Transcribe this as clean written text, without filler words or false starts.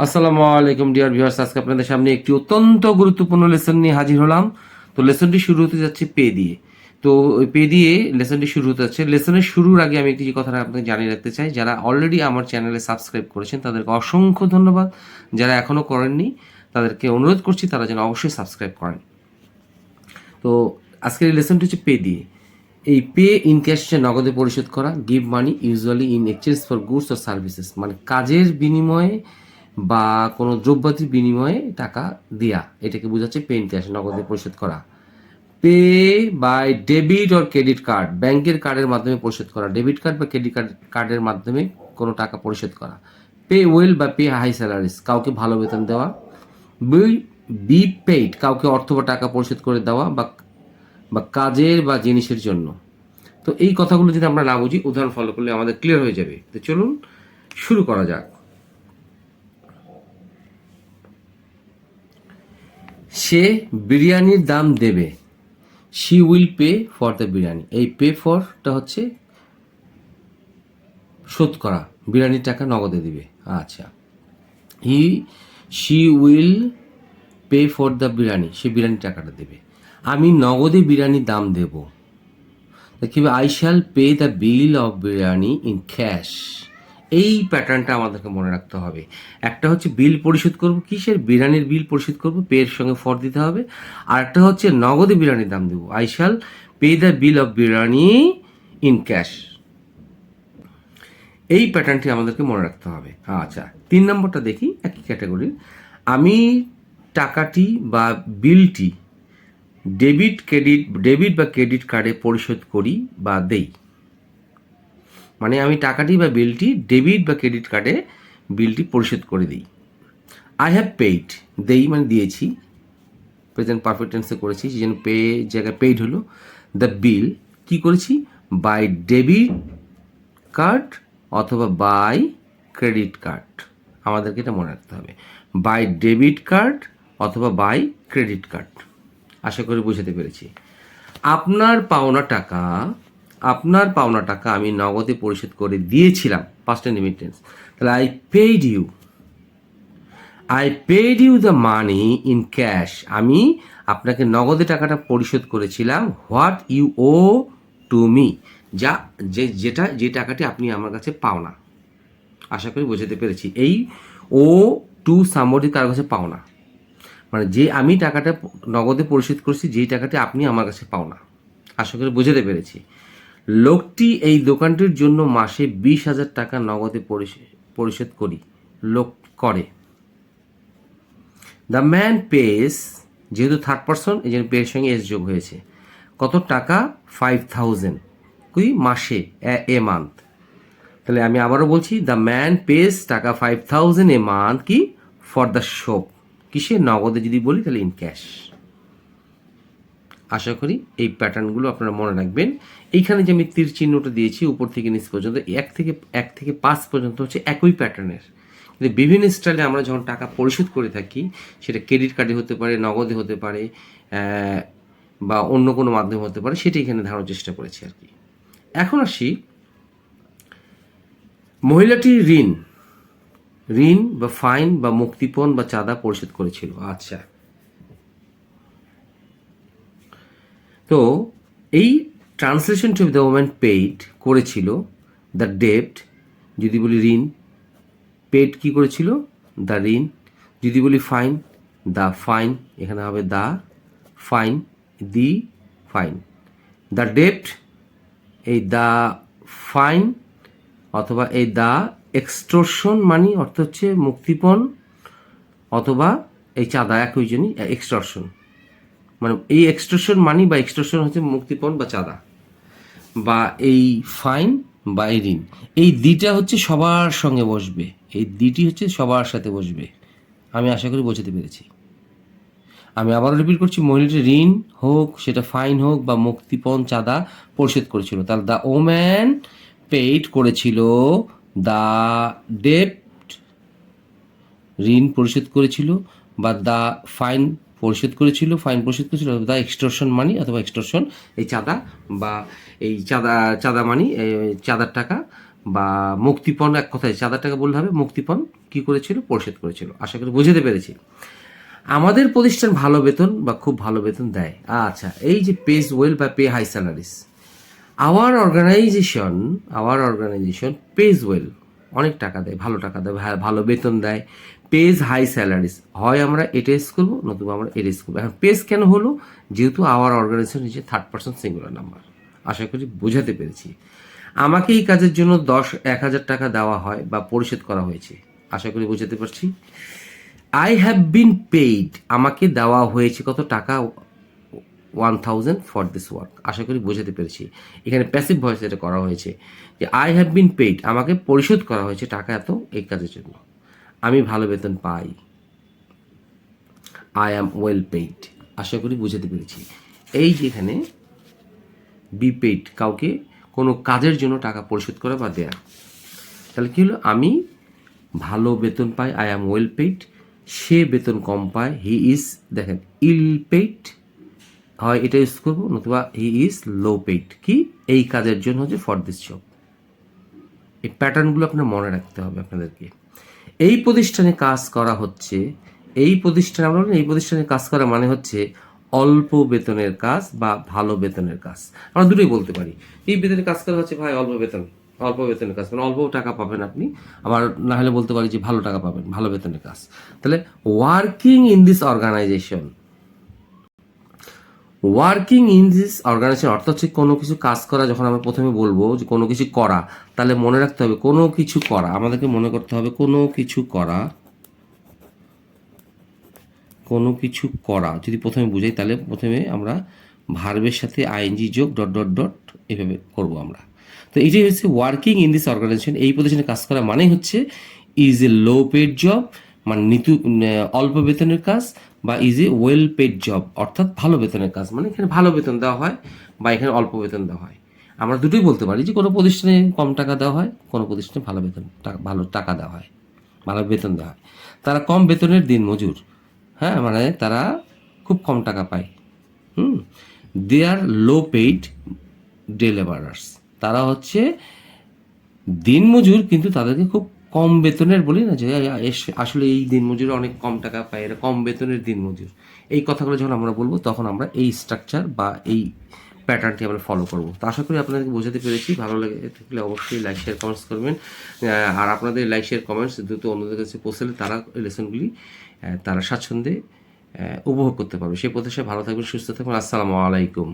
আসসালামু আলাইকুম dear viewers, আজকে আপনাদের সামনে একটি অত্যন্ত গুরুত্বপূর্ণ লেসন নিয়ে হাজির হলাম। তো লেসনটি শুরু হতে যাচ্ছে পে দিয়ে। তো ওই পে দিয়ে লেসনটি শুরু হতে যাচ্ছে। লেসনের শুরুর আগে আমি একটি কথাটা আপনাকে জানিয়ে রাখতে চাই, যারা অলরেডি আমার চ্যানেলে সাবস্ক্রাইব করেছেন তাদেরকে অসংখ্য ধন্যবাদ। যারা এখনও করেননি তাদেরকে অনুরোধ করছি তারা যেন অবশ্যই সাবস্ক্রাইব করেন। তো আজকের এই লেসনটি হচ্ছে পে দিয়ে। এই পে ইন ক্যাশ নগদে পরিশোধ করা, give money usually in exchange for goods or services, মানে কাজের বিনিময়ে বা কোনো দ্রব্যাদির বিনিময়ে টাকা দেয়া, এটাকে বোঝাচ্ছে পে ইন ক্যাশ, নগদে পরিশোধ করা। Pay by debit or credit card, ব্যাংকের কার্ডের মাধ্যমে পরিশোধ করা, ডেবিট কার্ড বা ক্রেডিট কার্ডের মাধ্যমে কোনো টাকা পরিশোধ করা। পে ওয়েল বা পে হাই স্যালারিজ, কাউকে ভালো বেতন দেওয়া। বি পেইড, কাউকে অর্থ বা টাকা পরিশোধ করে দেওয়া বা কাজের বা জিনিসের জন্য। তো এই কথাগুলো যদি আমরা না বুঝি, উদাহরণ ফলো করলে আমাদের ক্লিয়ার হয়ে যাবে। তো চলুন শুরু করা যাক। সে বিরিয়ানির দাম দেবে, she will pay for the biryani. এই পে ফরটা হচ্ছে শোধ করা, বিরিয়ানির টাকা নগদে দিবে। আচ্ছা, she will pay for the biryani, সে বিরিয়ানির টাকাটা দেবে। আমি নগদে বিরিয়ানির দাম দেব, দেখবে I shall pay the bill of biryani in cash. এই প্যাটার্নটা আমাদেরকে মনে রাখতে হবে। একটা হচ্ছে বিল পরিশোধ করব, কিসের? বিরিয়ানির বিল পরিশোধ করব, পে এর সঙ্গে ফর দিতে হবে। আর একটা হচ্ছে নগদে বিরিয়ানির দাম দেবো, I shall pay the bill of biryani in cash. এই প্যাটার্নটি আমাদেরকে মনে রাখতে হবে। আচ্ছা, 3 নম্বরটা দেখি, একই ক্যাটাগরির। আমি টাকাটি বা বিলটি ডেবিট বা ক্রেডিট কার্ডে পরিশোধ করি বা দেই, মানে আমি টাকাটি বা বিলটি ডেবিট বা ক্রেডিট কার্ডে বিলটি পরিশোধ করে দিই। আই হ্যাভ পেইড, দেই মানে দিয়েছি, প্রেজেন্ট পারফেক্ট টেন্সে করেছি, সেই জন্য পে জায়গায় পেইড হলো। দ্য বিল কি করেছি? বাই ডেবিট কার্ড অথবা বাই ক্রেডিট কার্ড। আমাদেরকে এটা মনে রাখতে হবে, বাই ডেবিট কার্ড অথবা বাই ক্রেডিট কার্ড। আশা করি বুঝাতে পেরেছি। আপনার পাওনা টাকা আমি নগদে পরিশোধ করে দিয়েছিলাম, পাস্ট রেমিটেন্স। তাহলে I paid you the money in cash, আমি আপনাকে নগদে টাকাটা পরিশোধ করেছিলাম। What you owe to me, যে টাকাটি আপনি আমার কাছে পাওনা। আশা করি বোঝাতে পেরেছি। এই ও টু সামবডি কার কাছে পাওনা, মানে যে আমি টাকাটা নগদে পরিশোধ করছি, যেই টাকাটি আপনি আমার কাছে পাওনা। আশা করি বোঝাতে পেরেছি। লোকটি এই দোকানটির জন্য মাসে 20,000 টাকা নগদে পরিশোধ করে। দ্য ম্যান পেস, যেহেতু থার্ড পারসন এই জন্য পেয়ের সঙ্গে এস যোগ হয়েছে, কত টাকা? 5,000 কি মাসে, এ মান্থ। তাহলে আমি আবারও বলছি, দ্য ম্যান পেস টাকা 5,000 এ মান্থ কি ফর দ্য শপ, কিসে? নগদে যদি বলি তাহলে ইন ক্যাশ। আশা করি এই প্যাটার্নগুলো আপনারা মনে রাখবেন। এইখানে যে আমি তীর চিহ্নটা দিয়েছি উপর থেকে নিচ পর্যন্ত, এক থেকে 5 পর্যন্ত হচ্ছে একই প্যাটার্নের, কিন্তু বিভিন্ন স্টাইলে আমরা যখন টাকা পরিশোধ করে থাকি, সেটা ক্রেডিট কার্ডে হতে পারে, নগদে হতে পারে, বা অন্য কোনো মাধ্যমে হতে পারে, সেটা এখানে ধারণার চেষ্টা করেছি আর কি। এখন আসি, মহিলাটি ঋণ বা ফাইন বা মুক্তিপণ বা চাঁদা পরিশোধ করেছিল। আচ্ছা, তো এই translation to the woman paid করেছিল দ্য ডেট, যদি বলি ঋণ, পেইড কি করেছিল? দ্য ঋণ। যদি বলি ফাইন, দ্য ফাইন, এখানে হবে the fine, the fine. The date, এই দ্য ফাইন অথবা এই দ্য এক্সটর্শন মানি, অর্থ হচ্ছে মুক্তিপণ, অথবা এই চাঁদা, একই জনই এক্সটর্শন, মানে এই এক্সটর্শন মানি বা এক্সটর্শন হচ্ছে মুক্তিপণ বা চাঁদা, বা এই ফাইন বা এই ঋণ। এই দিটা হচ্ছে সবার সঙ্গে বসবে, এই দিটি হচ্ছে সবার সাথে বসবে। আমি আশা করি বোঝাতে পেরেছি। আমি আবারও রিপিট করছি, মহিলাটি ঋণ হোক, সেটা ফাইন হোক বা মুক্তিপণ চাঁদা পরিশোধ করেছিল। তাহলে দ্য ওম্যান পেইড করেছিল, দ্য ডেট ঋণ পরিশোধ করেছিল, বা দ্য ফাইন পরিশোধ করেছিল, দ্য এক্সটর্শন মানি অথবা এক্সটর্শন এই চাঁদা, বা এই চাঁদা মানি চাঁদার টাকা, বা মুক্তিপণ, এক কথায় চাঁদার টাকা বললে হবে, মুক্তিপণ কি করেছিল, পরিশোধ করেছিল। আশা করি বুঝতে পেরেছি। আমাদের প্রতিষ্ঠান ভালো বেতন বা খুব ভালো বেতন দেয়। আচ্ছা, এই যে পেজ ওয়েল বা pay high salaries, our organisation pays well, অনেক টাকা দেয়, ভালো টাকা দেয়, ভালো বেতন দেয়, পেজ হাই স্যালারিস। হয় আমরা এটা ইউজ করবো, নতুবা আমরা এটা ইউজ করবো। এখন পেজ কেন হলো? যেহেতু আওয়ার অর্গানাইজেশন হচ্ছে থার্ড পার্সন সিঙ্গুলার নাম্বার। আশা করি বোঝাতে পেরেছি। আমাকে এই কাজের জন্য 1,000 টাকা দেওয়া হয় বা পরিশোধ করা হয়েছে। আশা করি বোঝাতে পারছি। আই হ্যাভ বিন পেইড, আমাকে দেওয়া হয়েছে কত টাকা, 1,000 ফর দিস ওয়ার্ক। আশা করি বোঝাতে পেরেছি। এখানে প্যাসিভ ভয়েস এটা করা হয়েছে যে আই হ্যাভ বিন পেইড, আমাকে পরিশোধ করা হয়েছে টাকা এত এই কাজের জন্য। আমি ভালো বেতন পাই, আই অ্যাম ওয়েল পেইড। আশা করি বুঝাতে পেরেছি। এই যে এখানে বি পেইড, কাউকে কোনো কাজের জন্য টাকা পরিশোধ করা বা দেয়া। তাহলে কী হলো? আমি ভালো বেতন পাই, আই অ্যাম ওয়েল পেইড। সে বেতন কম পায়, হি ইজ, দেখেন, ইল পেইড, হয় এটা ইউজ করবো, নতুবা হি ইজ লো পেইড। কি? এই কাজের জন্য হচ্ছে ফর দিস জব। এই প্যাটার্নগুলো আপনার মনে রাখতে হবে আপনাদেরকে। এই প্রতিষ্ঠানে কাজ করা হচ্ছে, এই প্রতিষ্ঠানে আমরা বলি এই প্রতিষ্ঠানে কাজ করা মানে হচ্ছে অল্প বেতনের কাজ বা ভালো বেতনের কাজ। আমরা দুটোই বলতে পারি। এই বেতনের কাজ করা হচ্ছে ভাই অল্প বেতন, অল্প বেতনের কাজ, মানে অল্প টাকা পাবেন আপনি। আবার না হলে বলতে পারি যে ভালো টাকা পাবেন, ভালো বেতনের কাজ। তাহলে working in this organisation, working in this organisation অর্থ হচ্ছে কোনো কিছু কাজ করা। যখন আমরা প্রথমে বলবো যে কোনো কিছু করা, তাহলে মনে রাখতে হবে কোনো কিছু করা, আমাদেরকে মনে করতে হবে কোনো কিছু করা। কোনো কিছু করা যদি প্রথমে বুঝাই, তাহলে প্রথমে আমরা ভার্বের সাথে আইএনজি যোগ ডট ডট ডট এভাবে করবো আমরা। তো এইটাই হচ্ছে ওয়ার্কিং ইন দিস অর্গানাইজেশন। এই প্রতিষ্ঠানে কাজ করা মানে হচ্ছে is a low paid job, মানে অল্প বেতনের কাজ, বা is a well paid job, অর্থাৎ ভালো বেতনের কাজ, মানে এখানে ভালো বেতন দেওয়া হয় বা এখানে অল্প বেতন দেওয়া হয়। আমরা দুটোই বলতে পারি যে কোনো প্রতিষ্ঠানে কম টাকা দেওয়া হয়, কোনো প্রতিষ্ঠানে ভালো বেতন, ভালো টাকা দেওয়া হয়, ভালো বেতন দেওয়া হয়। তারা কম বেতনের দিনমজুর, হ্যাঁ, মানে তারা খুব কম টাকা পায়। দে আর লো পেইড ডে লেবারার্স, তারা হচ্ছে দিনমজুর, কিন্তু তাদেরকে খুব কম বেতনের, বলি না যে আসলে এই দিনমজুর অনেক কম টাকা পায়, এরা কম বেতনের দিনমজুর। এই কথাগুলো যখন আমরা বলবো, তখন আমরা এই স্ট্রাকচার বা এই প্যাটার্নটি আমরা ফলো করবো। তো আশা করি আপনাদেরকে বোঝাতে পেরেছি। ভালো লাগে থাকলে অবশ্যই লাইক শেয়ার কমেন্টস করবেন। আর আপনাদের লাইক শেয়ার কমেন্টস দ্রুত অন্যদের কাছে পৌঁছালে তারা লেসনগুলি তারা স্বাচ্ছন্দ্যে উপভোগ করতে পারবে। সেই প্রত্যাশায় ভালো থাকবেন, সুস্থ থাকবেন। আসসালামু আলাইকুম।